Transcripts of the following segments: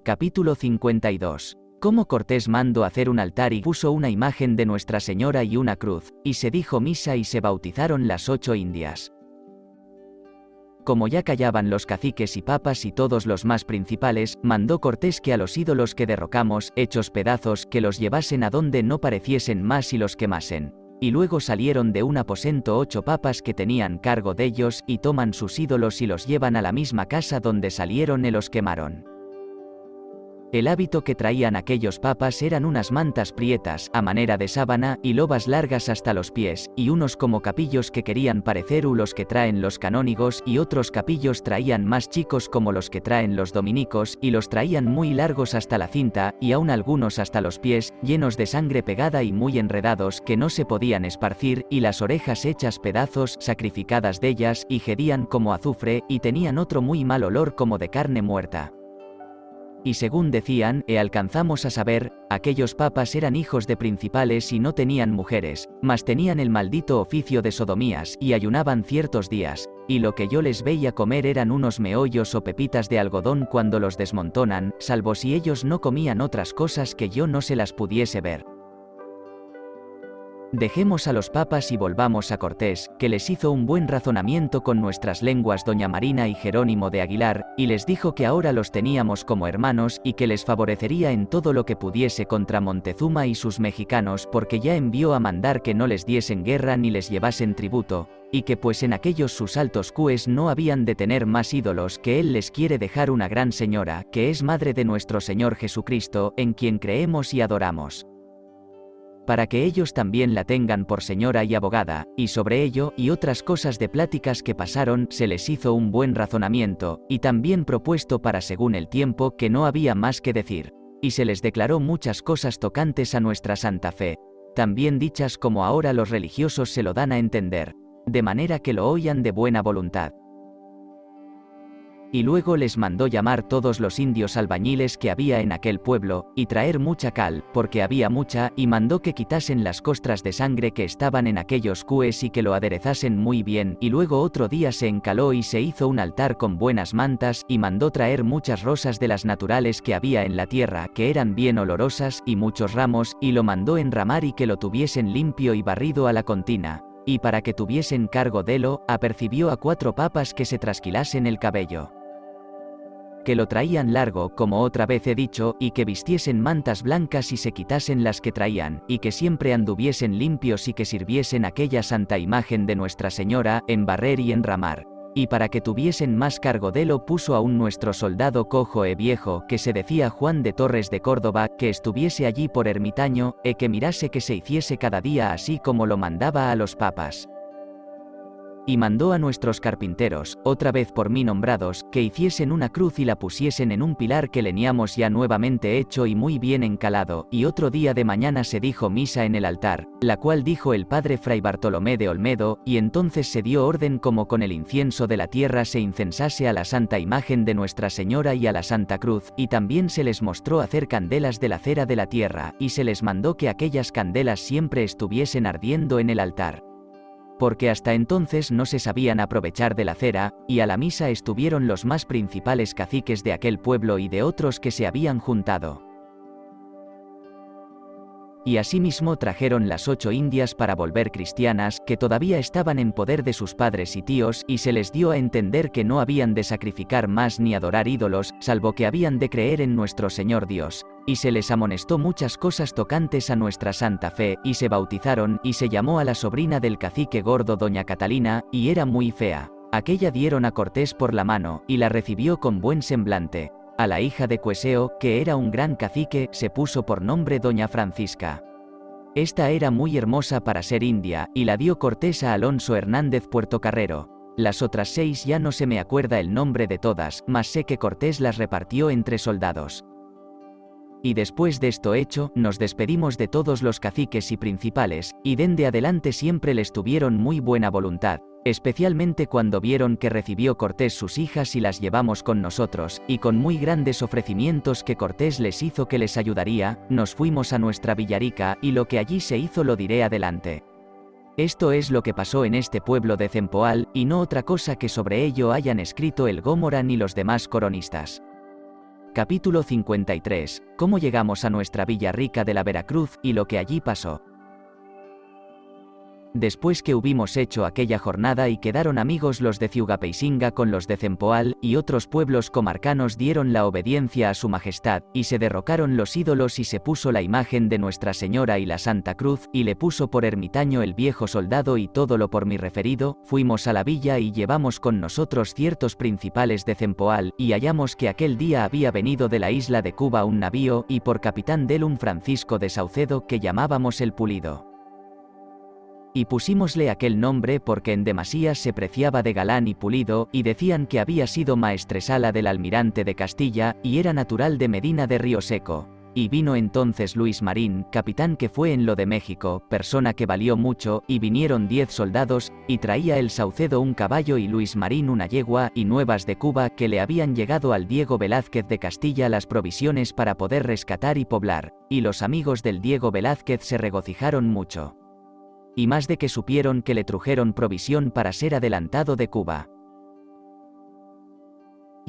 Capítulo 52. Cómo Cortés mandó hacer un altar y puso una imagen de Nuestra Señora y una cruz, y se dijo misa y se bautizaron las 8 indias. Como ya callaban los caciques y papas y todos los más principales, mandó Cortés que a los ídolos que derrocamos, hechos pedazos, que los llevasen a donde no pareciesen más y los quemasen. Y luego salieron de un aposento 8 papas que tenían cargo de ellos, y toman sus ídolos y los llevan a la misma casa donde salieron y los quemaron. El hábito que traían aquellos papas eran unas mantas prietas, a manera de sábana, y lobas largas hasta los pies, y unos como capillos que querían parecer los que traen los canónigos, y otros capillos traían más chicos como los que traen los dominicos, y los traían muy largos hasta la cinta, y aun algunos hasta los pies, llenos de sangre pegada y muy enredados, que no se podían esparcir, y las orejas hechas pedazos, sacrificadas de ellas, y gedían como azufre, y tenían otro muy mal olor como de carne muerta. Y según decían, alcanzamos a saber, aquellos papas eran hijos de principales y no tenían mujeres, mas tenían el maldito oficio de sodomías, y ayunaban ciertos días, y lo que yo les veía comer eran unos meollos o pepitas de algodón cuando los desmontonan, salvo si ellos no comían otras cosas que yo no se las pudiese ver. Dejemos a los papas y volvamos a Cortés, que les hizo un buen razonamiento con nuestras lenguas doña Marina y Jerónimo de Aguilar, y les dijo que ahora los teníamos como hermanos y que les favorecería en todo lo que pudiese contra Montezuma y sus mexicanos, porque ya envió a mandar que no les diesen guerra ni les llevasen tributo, y que pues en aquellos sus altos cues no habían de tener más ídolos, que él les quiere dejar una gran señora, que es madre de nuestro Señor Jesucristo, en quien creemos y adoramos, para que ellos también la tengan por señora y abogada, y sobre ello, y otras cosas de pláticas que pasaron, se les hizo un buen razonamiento, y también propuesto para según el tiempo que no había más que decir, y se les declaró muchas cosas tocantes a nuestra santa fe, también dichas como ahora los religiosos se lo dan a entender, de manera que lo oyan de buena voluntad. Y luego les mandó llamar todos los indios albañiles que había en aquel pueblo, y traer mucha cal, porque había mucha, y mandó que quitasen las costras de sangre que estaban en aquellos cues y que lo aderezasen muy bien, y luego otro día se encaló y se hizo un altar con buenas mantas, y mandó traer muchas rosas de las naturales que había en la tierra, que eran bien olorosas, y muchos ramos, y lo mandó enramar y que lo tuviesen limpio y barrido a la contina. Y para que tuviesen cargo délo, apercibió a 4 papas que se trasquilasen el cabello, que lo traían largo, como otra vez he dicho, y que vistiesen mantas blancas y se quitasen las que traían, y que siempre anduviesen limpios y que sirviesen aquella santa imagen de Nuestra Señora, en barrer y enramar. Y para que tuviesen más cargo délo puso a un nuestro soldado cojo viejo, que se decía Juan de Torres de Córdoba, que estuviese allí por ermitaño, que mirase que se hiciese cada día así como lo mandaba a los papas. Y mandó a nuestros carpinteros, otra vez por mí nombrados, que hiciesen una cruz y la pusiesen en un pilar que leñamos ya nuevamente hecho y muy bien encalado, y otro día de mañana se dijo misa en el altar, la cual dijo el padre Fray Bartolomé de Olmedo, y entonces se dio orden como con el incienso de la tierra se incensase a la santa imagen de Nuestra Señora y a la Santa Cruz, y también se les mostró hacer candelas de la cera de la tierra, y se les mandó que aquellas candelas siempre estuviesen ardiendo en el altar, porque hasta entonces no se sabían aprovechar de la cera, y a la misa estuvieron los más principales caciques de aquel pueblo y de otros que se habían juntado. Y asimismo trajeron las 8 indias para volver cristianas, que todavía estaban en poder de sus padres y tíos, y se les dio a entender que no habían de sacrificar más ni adorar ídolos, salvo que habían de creer en nuestro Señor Dios. Y se les amonestó muchas cosas tocantes a nuestra santa fe, y se bautizaron, y se llamó a la sobrina del cacique gordo doña Catalina, y era muy fea. Aquella dieron a Cortés por la mano, y la recibió con buen semblante. A la hija de Cueseo, que era un gran cacique, se puso por nombre doña Francisca. Esta era muy hermosa para ser india, y la dio Cortés a Alonso Hernández Puertocarrero. Las otras 6 ya no se me acuerda el nombre de todas, mas sé que Cortés las repartió entre soldados. Y después de esto hecho, nos despedimos de todos los caciques y principales, y dende adelante siempre les tuvieron muy buena voluntad, especialmente cuando vieron que recibió Cortés sus hijas y las llevamos con nosotros, y con muy grandes ofrecimientos que Cortés les hizo que les ayudaría, nos fuimos a nuestra Villarica, y lo que allí se hizo lo diré adelante. Esto es lo que pasó en este pueblo de Cempoal, y no otra cosa que sobre ello hayan escrito el Gómora ni los demás coronistas. Capítulo 53. Cómo llegamos a nuestra villa rica de la Veracruz y lo que allí pasó. Después que hubimos hecho aquella jornada y quedaron amigos los de Ciugapeisinga con los de Cempoal, y otros pueblos comarcanos dieron la obediencia a su majestad, y se derrocaron los ídolos y se puso la imagen de Nuestra Señora y la Santa Cruz, y le puso por ermitaño el viejo soldado y todo lo por mí referido, fuimos a la villa y llevamos con nosotros ciertos principales de Cempoal, y hallamos que aquel día había venido de la isla de Cuba un navío, y por capitán dél un Francisco de Saucedo que llamábamos el Pulido. Y pusímosle aquel nombre porque en demasía se preciaba de galán y pulido, y decían que había sido maestresala del almirante de Castilla, y era natural de Medina de Río Seco. Y vino entonces Luis Marín, capitán que fue en lo de México, persona que valió mucho, y vinieron 10 soldados, y traía el Saucedo un caballo y Luis Marín una yegua, y nuevas de Cuba que le habían llegado al Diego Velázquez de Castilla las provisiones para poder rescatar y poblar, y los amigos del Diego Velázquez se regocijaron mucho. Y más de que supieron que le trujeron provisión para ser adelantado de Cuba.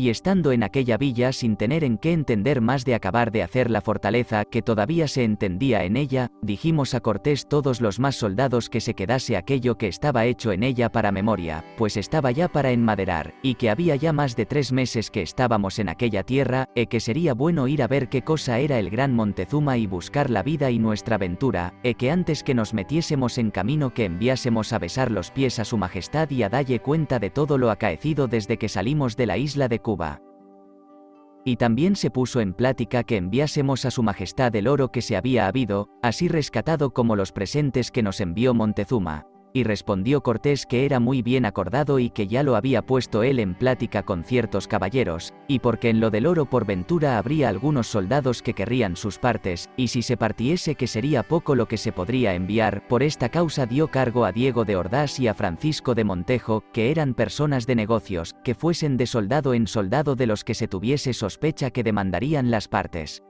Y estando en aquella villa sin tener en qué entender más de acabar de hacer la fortaleza que todavía se entendía en ella, dijimos a Cortés todos los más soldados que se quedase aquello que estaba hecho en ella para memoria, pues estaba ya para enmaderar, y que había ya más de 3 meses que estábamos en aquella tierra, e que sería bueno ir a ver qué cosa era el gran Montezuma y buscar la vida y nuestra ventura, e que antes que nos metiésemos en camino que enviásemos a besar los pies a su majestad y a dalle cuenta de todo lo acaecido desde que salimos de la isla de Cuba. Y también se puso en plática que enviásemos a su majestad el oro que se había habido, así rescatado como los presentes que nos envió Montezuma. Y respondió Cortés que era muy bien acordado y que ya lo había puesto él en plática con ciertos caballeros, y porque en lo del oro por ventura habría algunos soldados que querrían sus partes, y si se partiese que sería poco lo que se podría enviar, por esta causa dio cargo a Diego de Ordás y a Francisco de Montejo, que eran personas de negocios, que fuesen de soldado en soldado de los que se tuviese sospecha que demandarían las partes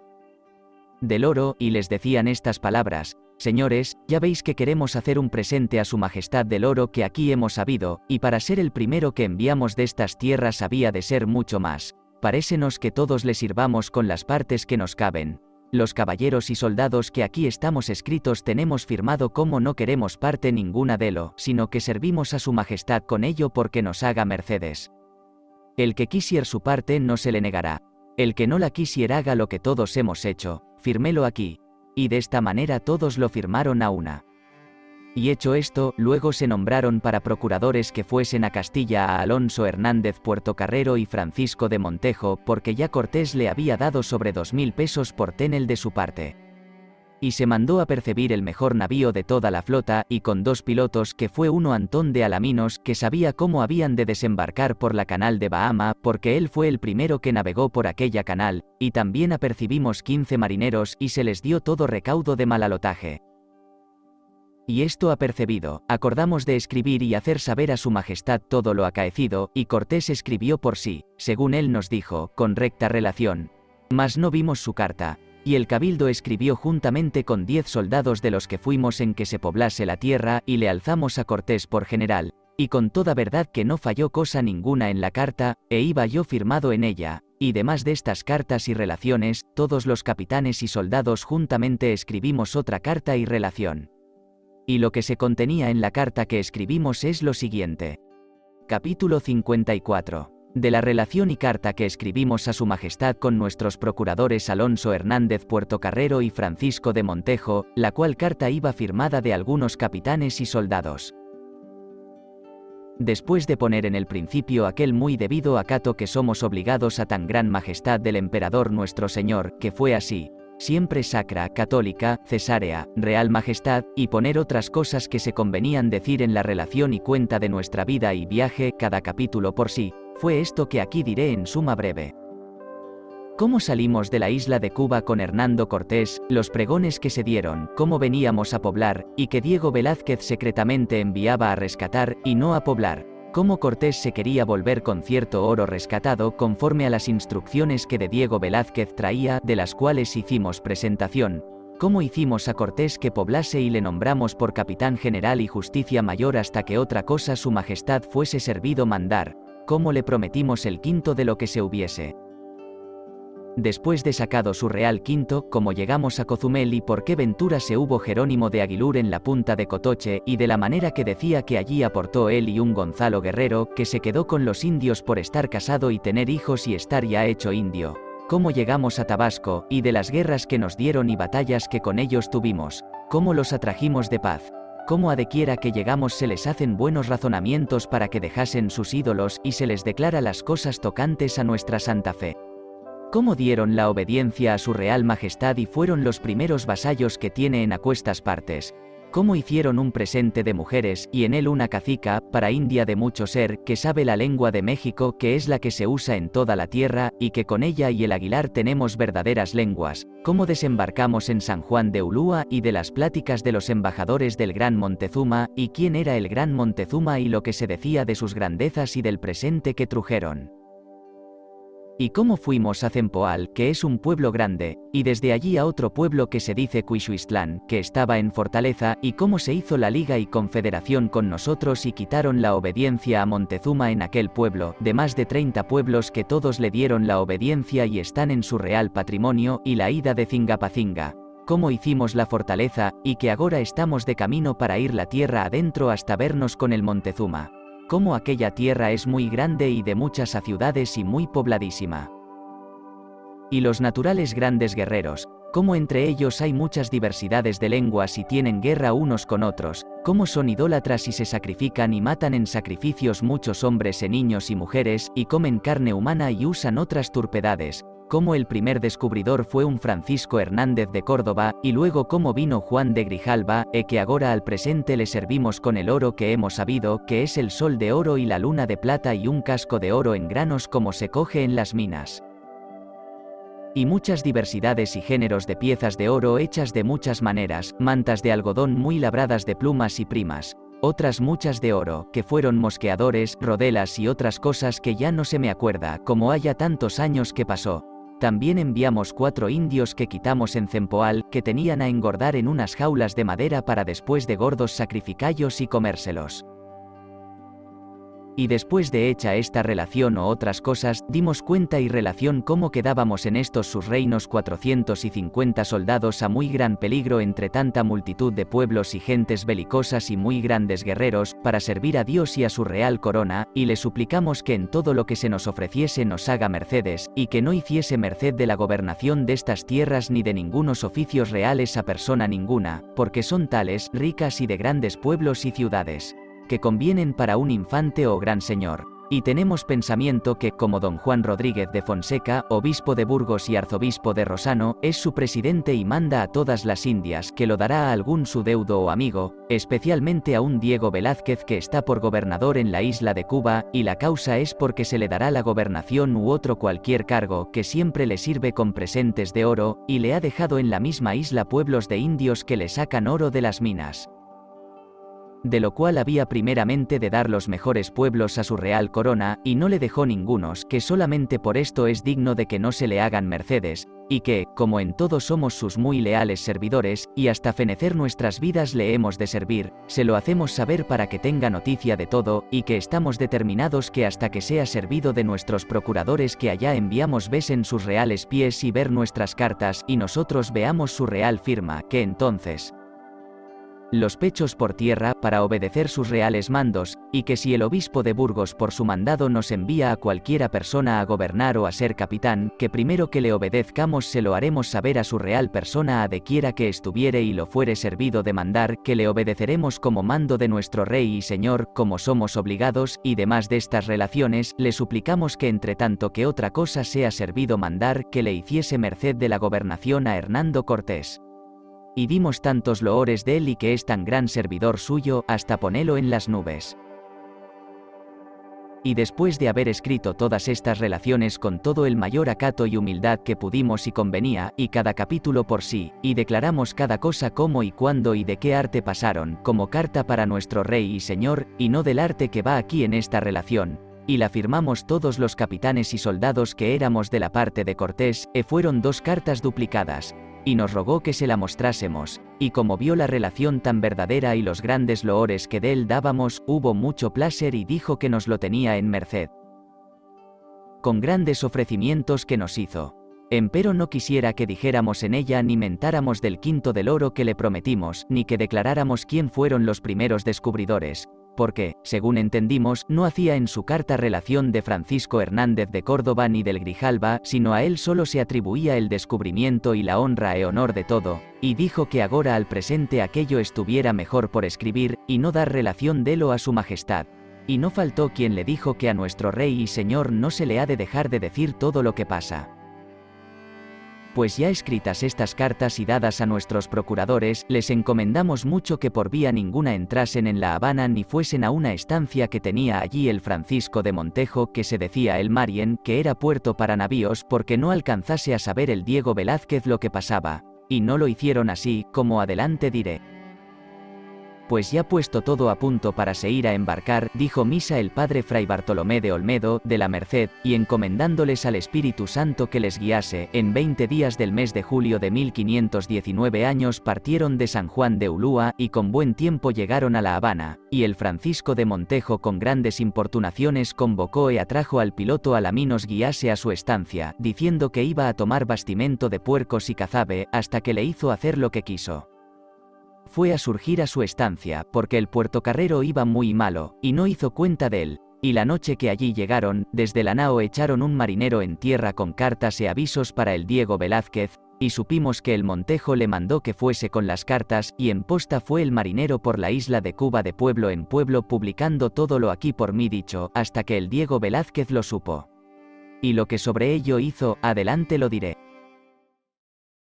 del oro, y les decían estas palabras: señores, ya veis que queremos hacer un presente a su majestad del oro que aquí hemos habido, y para ser el primero que enviamos de estas tierras había de ser mucho más. Parécenos que todos le sirvamos con las partes que nos caben. Los caballeros y soldados que aquí estamos escritos tenemos firmado como no queremos parte ninguna de lo, sino que servimos a su majestad con ello porque nos haga mercedes. El que quisier su parte no se le negará. El que no la quisier haga lo que todos hemos hecho, firmélo aquí. Y de esta manera todos lo firmaron a una. Y hecho esto, luego se nombraron para procuradores que fuesen a Castilla a Alonso Hernández Puertocarrero y Francisco de Montejo, porque ya Cortés le había dado sobre 2000 pesos por tenel de su parte. Y se mandó apercebir el mejor navío de toda la flota, y con 2 pilotos que fue uno Antón de Alaminos, que sabía cómo habían de desembarcar por la canal de Bahama, porque él fue el primero que navegó por aquella canal, y también apercibimos 15 marineros y se les dio todo recaudo de malalotaje. Y esto apercebido, acordamos de escribir y hacer saber a su majestad todo lo acaecido, y Cortés escribió por sí, según él nos dijo, con recta relación. Mas no vimos su carta. Y el cabildo escribió juntamente con 10 soldados de los que fuimos en que se poblase la tierra, y le alzamos a Cortés por general, y con toda verdad que no falló cosa ninguna en la carta, e iba yo firmado en ella, y demás de estas cartas y relaciones, todos los capitanes y soldados juntamente escribimos otra carta y relación. Y lo que se contenía en la carta que escribimos es lo siguiente. Capítulo 54. De la relación y carta que escribimos a su majestad con nuestros procuradores Alonso Hernández Puertocarrero y Francisco de Montejo, la cual carta iba firmada de algunos capitanes y soldados. Después de poner en el principio aquel muy debido acato que somos obligados a tan gran majestad del emperador nuestro señor, que fue así, siempre sacra, católica, cesárea, real majestad, y poner otras cosas que se convenían decir en la relación y cuenta de nuestra vida y viaje, cada capítulo por sí, fue esto que aquí diré en suma breve. Cómo salimos de la isla de Cuba con Hernando Cortés, los pregones que se dieron, cómo veníamos a poblar, y que Diego Velázquez secretamente enviaba a rescatar, y no a poblar. Cómo Cortés se quería volver con cierto oro rescatado conforme a las instrucciones que de Diego Velázquez traía, de las cuales hicimos presentación. Cómo hicimos a Cortés que poblase y le nombramos por capitán general y justicia mayor hasta que otra cosa su majestad fuese servido mandar. Cómo le prometimos el quinto de lo que se hubiese Después de sacado su real quinto, cómo llegamos a Cozumel y por qué ventura se hubo Jerónimo de Aguilur en la punta de Cotoche, y de la manera que decía que allí aportó él y un Gonzalo Guerrero, que se quedó con los indios por estar casado y tener hijos y estar ya hecho indio. Cómo llegamos a Tabasco, y de las guerras que nos dieron y batallas que con ellos tuvimos. Cómo los atrajimos de paz. Cómo a dequiera que llegamos se les hacen buenos razonamientos para que dejasen sus ídolos y se les declara las cosas tocantes a nuestra santa fe. Cómo dieron la obediencia a su real majestad y fueron los primeros vasallos que tiene en aquestas partes. Cómo hicieron un presente de mujeres, y en él una cacica, para india de mucho ser, que sabe la lengua de México, que es la que se usa en toda la tierra, y que con ella y el Aguilar tenemos verdaderas lenguas. Cómo desembarcamos en San Juan de Ulúa, y de las pláticas de los embajadores del Gran Montezuma, y quién era el Gran Montezuma y lo que se decía de sus grandezas y del presente que trujeron. Y cómo fuimos a Cempoal, que es un pueblo grande, y desde allí a otro pueblo que se dice Cuixuistlán, que estaba en fortaleza, y cómo se hizo la liga y confederación con nosotros y quitaron la obediencia a Montezuma en aquel pueblo, de más de 30 pueblos que todos le dieron la obediencia y están en su real patrimonio, y la ida de Cingapacinga. Cómo hicimos la fortaleza, y que agora estamos de camino para ir la tierra adentro hasta vernos con el Montezuma. Cómo aquella tierra es muy grande y de muchas ciudades y muy pobladísima. Y los naturales grandes guerreros, cómo entre ellos hay muchas diversidades de lenguas y tienen guerra unos con otros, cómo son idólatras y se sacrifican y matan en sacrificios muchos hombres y niños y mujeres, y comen carne humana y usan otras turpedades. Cómo el primer descubridor fue un Francisco Hernández de Córdoba, y luego cómo vino Juan de Grijalba, que agora al presente le servimos con el oro que hemos sabido, que es el sol de oro y la luna de plata y un casco de oro en granos como se coge en las minas. Y muchas diversidades y géneros de piezas de oro hechas de muchas maneras, mantas de algodón muy labradas de plumas y primas. Otras muchas de oro, que fueron mosqueadores, rodelas y otras cosas que ya no se me acuerda, como haya tantos años que pasó. También enviamos 4 indios que quitamos en Cempoal, que tenían a engordar en unas jaulas de madera para después de gordos sacrificallos y comérselos. Y después de hecha esta relación o otras cosas, dimos cuenta y relación cómo quedábamos en estos sus reinos 450 soldados a muy gran peligro entre tanta multitud de pueblos y gentes belicosas y muy grandes guerreros, para servir a Dios y a su real corona, y le suplicamos que en todo lo que se nos ofreciese nos haga mercedes, y que no hiciese merced de la gobernación de estas tierras ni de ningunos oficios reales a persona ninguna, porque son tales, ricas y de grandes pueblos y ciudades, que convienen para un infante o gran señor. Y tenemos pensamiento que, como don Juan Rodríguez de Fonseca, obispo de Burgos y arzobispo de Rosano, es su presidente y manda a todas las Indias, que lo dará a algún su deudo o amigo, especialmente a un Diego Velázquez que está por gobernador en la isla de Cuba, y la causa es porque se le dará la gobernación u otro cualquier cargo, que siempre le sirve con presentes de oro, y le ha dejado en la misma isla pueblos de indios que le sacan oro de las minas. De lo cual había primeramente de dar los mejores pueblos a su real corona, y no le dejó ningunos, que solamente por esto es digno de que no se le hagan mercedes, y que, como en todo somos sus muy leales servidores, y hasta fenecer nuestras vidas le hemos de servir, se lo hacemos saber para que tenga noticia de todo, y que estamos determinados que hasta que sea servido de nuestros procuradores que allá enviamos besen sus reales pies y ver nuestras cartas, y nosotros veamos su real firma, que entonces los pechos por tierra, para obedecer sus reales mandos, y que si el obispo de Burgos por su mandado nos envía a cualquiera persona a gobernar o a ser capitán, que primero que le obedezcamos se lo haremos saber a su real persona a de quiera que estuviere y lo fuere servido de mandar, que le obedeceremos como mando de nuestro rey y señor, como somos obligados, y demás de estas relaciones, le suplicamos que entre tanto que otra cosa sea servido mandar, que le hiciese merced de la gobernación a Hernando Cortés. Y dimos tantos loores de él y que es tan gran servidor suyo, hasta ponelo en las nubes. Y después de haber escrito todas estas relaciones con todo el mayor acato y humildad que pudimos y convenía, y cada capítulo por sí, y declaramos cada cosa cómo y cuándo y de qué arte pasaron, como carta para nuestro rey y señor, y no del arte que va aquí en esta relación, y la firmamos todos los capitanes y soldados que éramos de la parte de Cortés, fueron 2 cartas duplicadas, y nos rogó que se la mostrásemos, y como vio la relación tan verdadera y los grandes loores que de él dábamos, hubo mucho placer y dijo que nos lo tenía en merced, con grandes ofrecimientos que nos hizo. Empero no quisiera que dijéramos en ella ni mentáramos del quinto del oro que le prometimos, ni que declaráramos quién fueron los primeros descubridores, porque, según entendimos, no hacía en su carta relación de Francisco Hernández de Córdoba ni del Grijalba, sino a él solo se atribuía el descubrimiento y la honra e honor de todo, y dijo que agora al presente aquello estuviera mejor por escribir, y no dar relación délo a su majestad. Y no faltó quien le dijo que a nuestro rey y señor no se le ha de dejar de decir todo lo que pasa. Pues ya escritas estas cartas y dadas a nuestros procuradores, les encomendamos mucho que por vía ninguna entrasen en La Habana ni fuesen a una estancia que tenía allí el Francisco de Montejo, que se decía el Marien, que era puerto para navíos, porque no alcanzase a saber el Diego Velázquez lo que pasaba. Y no lo hicieron así, como adelante diré. Pues ya puesto todo a punto para se ir a embarcar, dijo misa el padre Fray Bartolomé de Olmedo, de la Merced, y encomendándoles al Espíritu Santo que les guiase, en 20 días del mes de julio de 1519 años partieron de San Juan de Ulúa, y con buen tiempo llegaron a La Habana, y el Francisco de Montejo con grandes importunaciones convocó e atrajo al piloto Alaminos guiase a su estancia, diciendo que iba a tomar bastimento de puercos y cazabe, hasta que le hizo hacer lo que quiso. Fue a surgir a su estancia, porque el puertocarrero iba muy malo, y no hizo cuenta de él, y la noche que allí llegaron, desde la nao echaron un marinero en tierra con cartas e avisos para el Diego Velázquez, y supimos que el Montejo le mandó que fuese con las cartas, y en posta fue el marinero por la isla de Cuba de pueblo en pueblo publicando todo lo aquí por mí dicho, hasta que el Diego Velázquez lo supo. Y lo que sobre ello hizo, adelante lo diré.